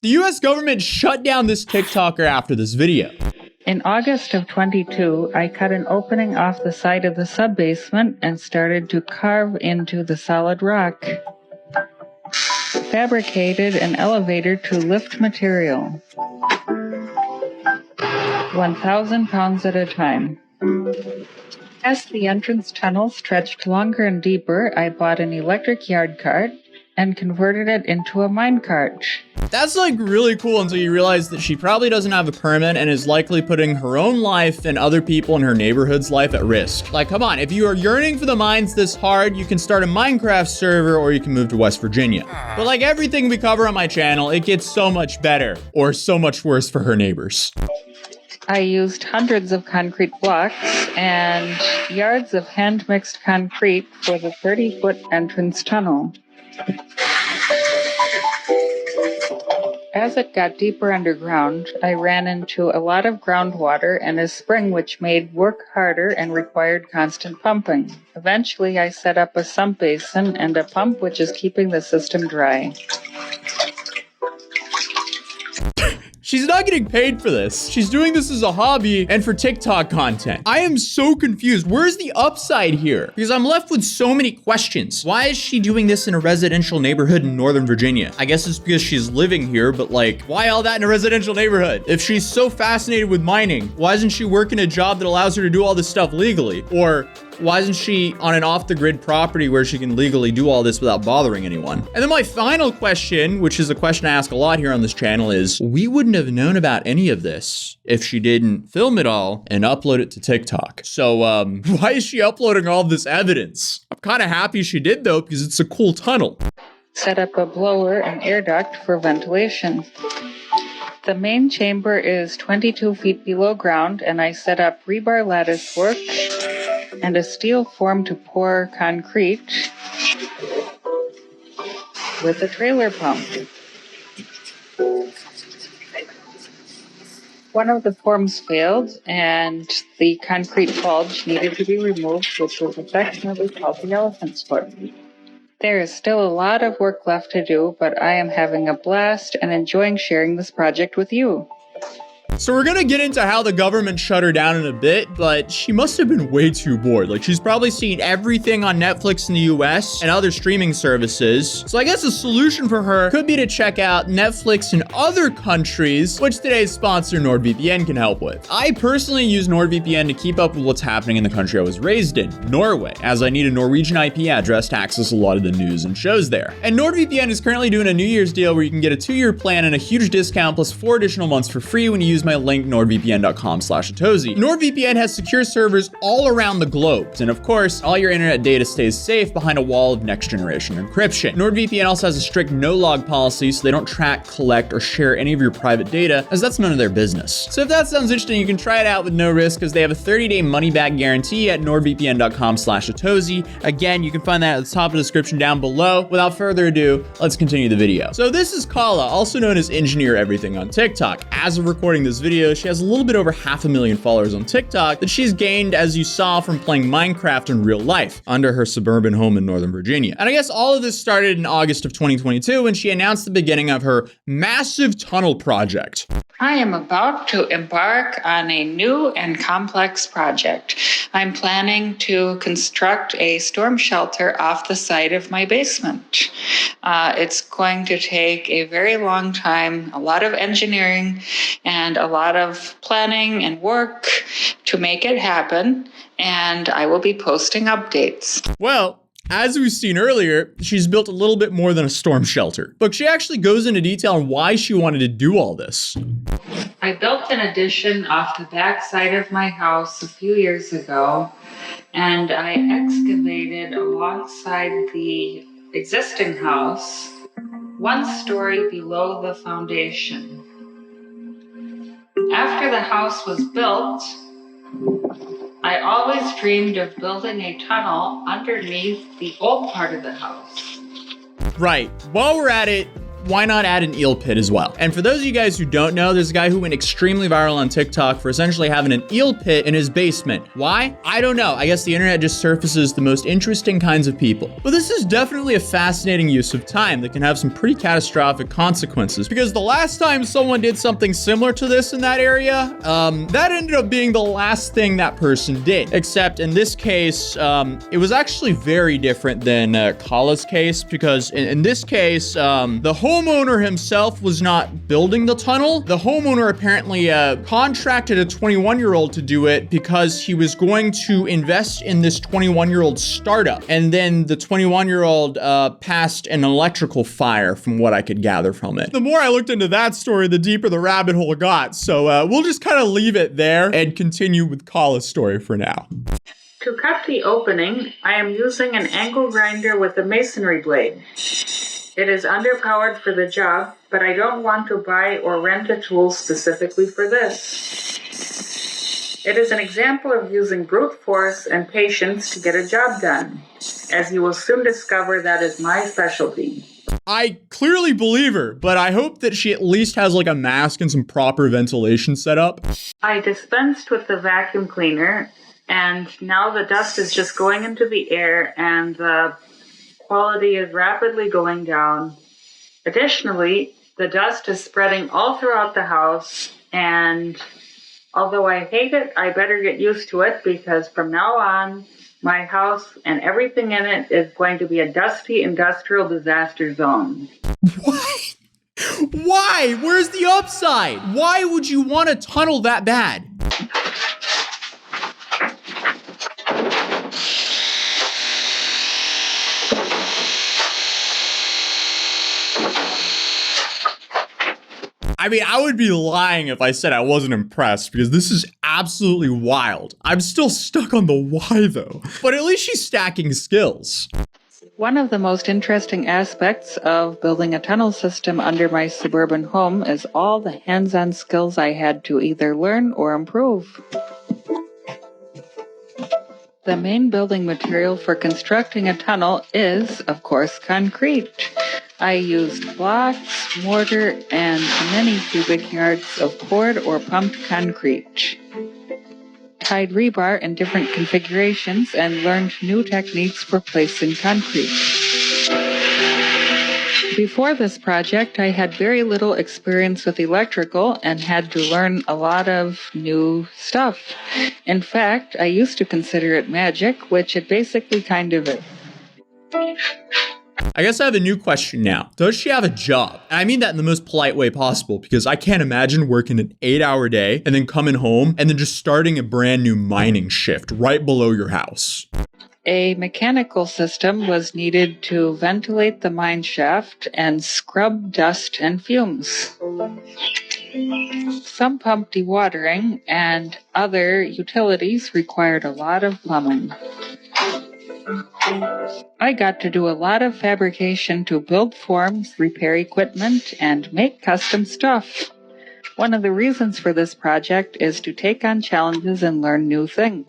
The US government shut down this TikToker after this video. In August of 22, I cut an opening off the side of the sub-basement and started to carve into the solid rock. Fabricated an elevator to lift material, 1,000 pounds at a time. As the entrance tunnel stretched longer and deeper, I bought an electric yard cart and converted it into a mine cart. That's like really cool until you realize that she probably doesn't have a permit and is likely putting her own life and other people in her neighborhood's life at risk. Like, come on, if you are yearning for the mines this hard, you can start a Minecraft server or you can move to West Virginia. But like everything we cover on my channel, it gets so much better or so much worse for her neighbors. I used hundreds of concrete blocks and yards of hand-mixed concrete for the 30-foot entrance tunnel. As it got deeper underground, I ran into a lot of groundwater and a spring which made work harder and required constant pumping. Eventually, I set up a sump basin and a pump which is keeping the system dry. She's not getting paid for this. She's doing this as a hobby and for TikTok content. I am so confused. Where's the upside here? Because I'm left with so many questions. Why is she doing this in a residential neighborhood in Northern Virginia? I guess it's because she's living here, but like, why all that in a residential neighborhood? If she's so fascinated with mining, why isn't she working a job that allows her to do all this stuff legally? Or why isn't she on an off-the-grid property where she can legally do all this without bothering anyone? And then my final question, which is a question I ask a lot here on this channel, is we wouldn't have known about any of this if she didn't film it all and upload it to TikTok. So why is she uploading all this evidence? I'm kind of happy she did though, because it's a cool tunnel. Set up a blower and air duct for ventilation. The main chamber is 22 feet below ground, and I set up rebar lattice work and a steel form to pour concrete with a trailer pump. One of the forms failed, and the concrete bulge needed to be removed, which was affectionately called the elephant's foot. There is still a lot of work left to do, but I am having a blast and enjoying sharing this project with you. So we're gonna get into how the government shut her down in a bit, but she must have been way too bored. Like, she's probably seen everything on Netflix in the US and other streaming services. So I guess a solution for her could be to check out Netflix in other countries, which today's sponsor NordVPN can help with. I personally use NordVPN to keep up with what's happening in the country I was raised in, Norway, as I need a Norwegian IP address to access a lot of the news and shows there. And NordVPN is currently doing a New Year's deal where you can get a 2-year plan and a huge discount plus 4 additional months for free when you use my link nordvpn.com/Atozy. NordVPN has secure servers all around the globe, and of course, all your internet data stays safe behind a wall of next-generation encryption. NordVPN also has a strict no-log policy, so they don't track, collect, or share any of your private data, as that's none of their business. So if that sounds interesting, you can try it out with no risk, because they have a 30-day money-back guarantee at nordvpn.com/Atozy. Again, you can find that at the top of the description down below. Without further ado, let's continue the video. So this is Kala, also known as Engineer Everything on TikTok. As of recording this video, she has a little bit over 500,000 followers on TikTok that she's gained, as you saw, from playing Minecraft in real life under her suburban home in Northern Virginia. And I guess all of this started in August of 2022 when she announced the beginning of her massive tunnel project. I am about to embark on a new and complex project. I'm planning to construct a storm shelter off the side of my basement. It's going to take a very long time, a lot of engineering, and a lot of planning and work to make it happen, and I will be posting updates. Well, as we've seen earlier, she's built a little bit more than a storm shelter, but she actually goes into detail on why she wanted to do all this. I built an addition off the back side of my house a few years ago, and I excavated alongside the existing house 1 story below the foundation. After the house was built, I always dreamed of building a tunnel underneath the old part of the house. Right. While we're at it, why not add an eel pit as well? And for those of you guys who don't know, there's a guy who went extremely viral on TikTok for essentially having an eel pit in his basement. Why? I don't know. I guess the internet just surfaces the most interesting kinds of people. But this is definitely a fascinating use of time that can have some pretty catastrophic consequences, because the last time someone did something similar to this in that area, that ended up being the last thing that person did. Except in this case, it was actually very different than Kala's case, because in this case, the homeowner himself was not building the tunnel. The homeowner apparently contracted a 21-year-old to do it because he was going to invest in this 21-year-old startup. And then the 21-year-old passed an electrical fire, from what I could gather from it. The more I looked into that story, the deeper the rabbit hole got. So we'll just kind of leave it there and continue with Kala's story for now. To cut the opening, I am using an angle grinder with a masonry blade. It is underpowered for the job, but I don't want to buy or rent a tool specifically for this. It is an example of using brute force and patience to get a job done. As you will soon discover, that is my specialty. I clearly believe her, but I hope that she at least has like a mask and some proper ventilation set up. I dispensed with the vacuum cleaner, and now the dust is just going into the air and the quality is rapidly going down. Additionally, the dust is spreading all throughout the house, and although I hate it, I better get used to it, because from now on, my house and everything in it is going to be a dusty industrial disaster zone. What? Why? Where's the upside? Why would you want a tunnel that bad? I mean, I would be lying if I said I wasn't impressed, because this is absolutely wild. I'm still stuck on the why, though. But at least she's stacking skills. One of the most interesting aspects of building a tunnel system under my suburban home is all the hands-on skills I had to either learn or improve. The main building material for constructing a tunnel is, of course, concrete. I used blocks, mortar, and many cubic yards of poured or pumped concrete. Tied rebar in different configurations and learned new techniques for placing concrete. Before this project, I had very little experience with electrical and had to learn a lot of new stuff. In fact, I used to consider it magic, which it basically kind of is. I guess I have a new question now. Does she have a job? And I mean that in the most polite way possible, because I can't imagine working an 8-hour day and then coming home and then just starting a brand new mining shift right below your house. A mechanical system was needed to ventilate the mine shaft and scrub dust and fumes. Some pump dewatering and other utilities required a lot of plumbing. I got to do a lot of fabrication to build forms, repair equipment, and make custom stuff. One of the reasons for this project is to take on challenges and learn new things.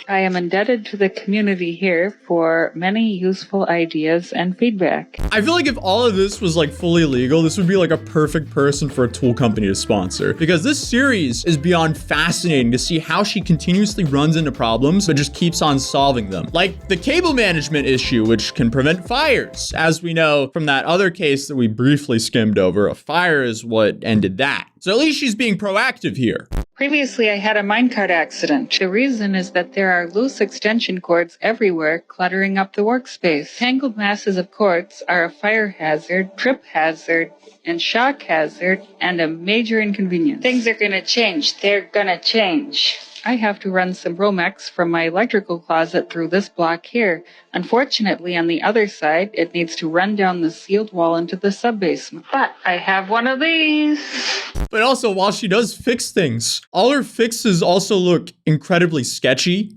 I am indebted to the community here for many useful ideas and feedback. I feel like if all of this was like fully legal, this would be like a perfect person for a tool company to sponsor, because this series is beyond fascinating to see how she continuously runs into problems but just keeps on solving them. Like the cable management issue, which can prevent fires. As we know from that other case that we briefly skimmed over, a fire is what ended that. So at least she's being proactive here. Previously, I had a minecart accident. The reason is that there are loose extension cords everywhere, cluttering up the workspace. Tangled masses of cords are a fire hazard, trip hazard, and shock hazard, and a major inconvenience. Things are gonna change. They're gonna change. I have to run some Romex from my electrical closet through this block here. Unfortunately, on the other side, it needs to run down the sealed wall into the sub-basement. But I have one of these. But also, while she does fix things, all her fixes also look incredibly sketchy.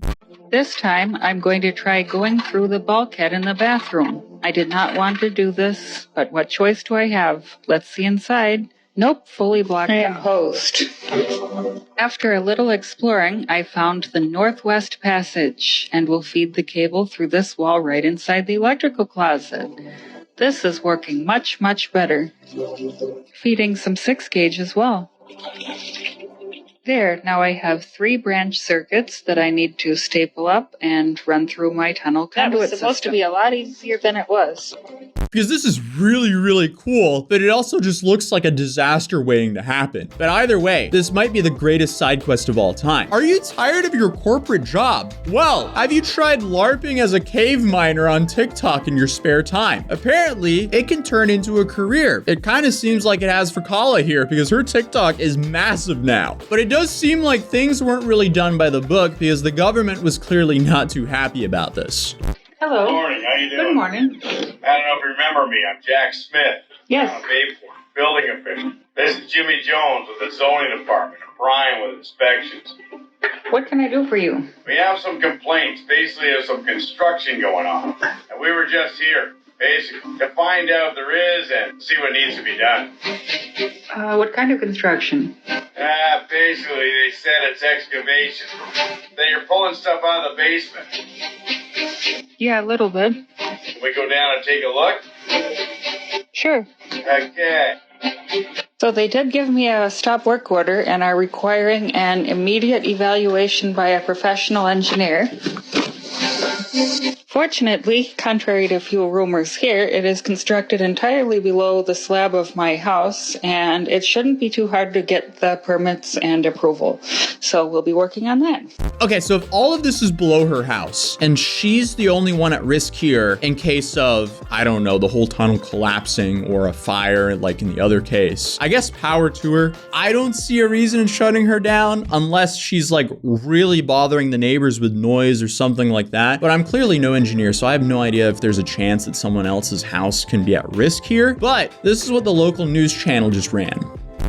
This time, I'm going to try going through the bulkhead in the bathroom. I did not want to do this, but what choice do I have? Let's see inside. Nope, fully blocked out. Post. After a little exploring, I found the northwest passage and will feed the cable through this wall right inside the electrical closet. This is working much, much better. Feeding some 6-gauge as well. There, now I have 3 branch circuits that I need to staple up and run through my tunnel conduit system. That was supposed to be a lot easier than it was. Because this is really, really cool, but it also just looks like a disaster waiting to happen. But either way, this might be the greatest side quest of all time. Are you tired of your corporate job? Well, have you tried LARPing as a cave miner on TikTok in your spare time? Apparently, it can turn into a career. It kind of seems like it has for Kala here because her TikTok is massive now. But it does seem like things weren't really done by the book because the government was clearly not too happy about this. Hello. Good morning. How you doing? Good morning. I don't know if you remember me. I'm Jack Smith. Yes. I'm a Bayport building official. This is Jimmy Jones with the zoning department and Brian with inspections. What can I do for you? We have some complaints. Basically, there's some construction going on. And we were just here, basically, to find out if there is and see what needs to be done. What kind of construction? Basically, they said it's excavation. That you're pulling stuff out of the basement. Yeah, a little bit. Can we go down and take a look? Sure. Okay. So they did give me a stop work order and are requiring an immediate evaluation by a professional engineer. Fortunately, contrary to few rumors here, it is constructed entirely below the slab of my house, and it shouldn't be too hard to get the permits and approval. So we'll be working on that. Okay, so if all of this is below her house, and she's the only one at risk here in case of, I don't know, the whole tunnel collapsing or a fire like in the other case, I guess power to her. I don't see a reason in shutting her down unless she's like really bothering the neighbors with noise or something like that. But I'm clearly no engineer, so I have no idea if there's a chance that someone else's house can be at risk here. But this is what the local news channel just ran.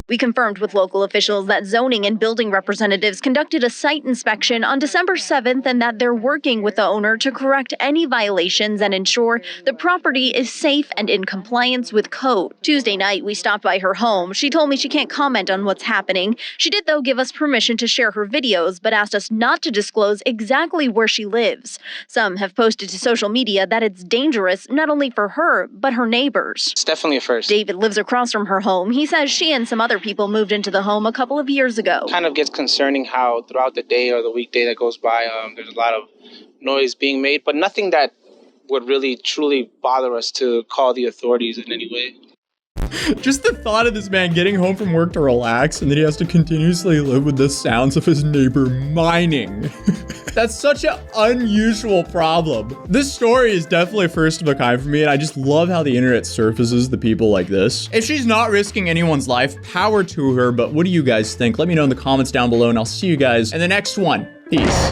We confirmed with local officials that zoning and building representatives conducted a site inspection on December 7th and that they're working with the owner to correct any violations and ensure the property is safe and in compliance with code. Tuesday night, we stopped by her home. She told me she can't comment on what's happening. She did, though, give us permission to share her videos, but asked us not to disclose exactly where she lives. Some have posted to social media that it's dangerous not only for her, but her neighbors. It's definitely a first. David lives across from her home. He says she and some other people moved into the home a couple of years ago. Kind of gets concerning how throughout the day or the weekday that goes by, there's a lot of noise being made, but nothing that would really truly bother us to call the authorities in any way. Just the thought of this man getting home from work to relax and then he has to continuously live with the sounds of his neighbor mining. That's such an unusual problem. This story is definitely a first of a kind for me, and I just love how the internet surfaces the people like this. If she's not risking anyone's life, power to her, but what do you guys think? Let me know in the comments down below, and I'll see you guys in the next one. Peace.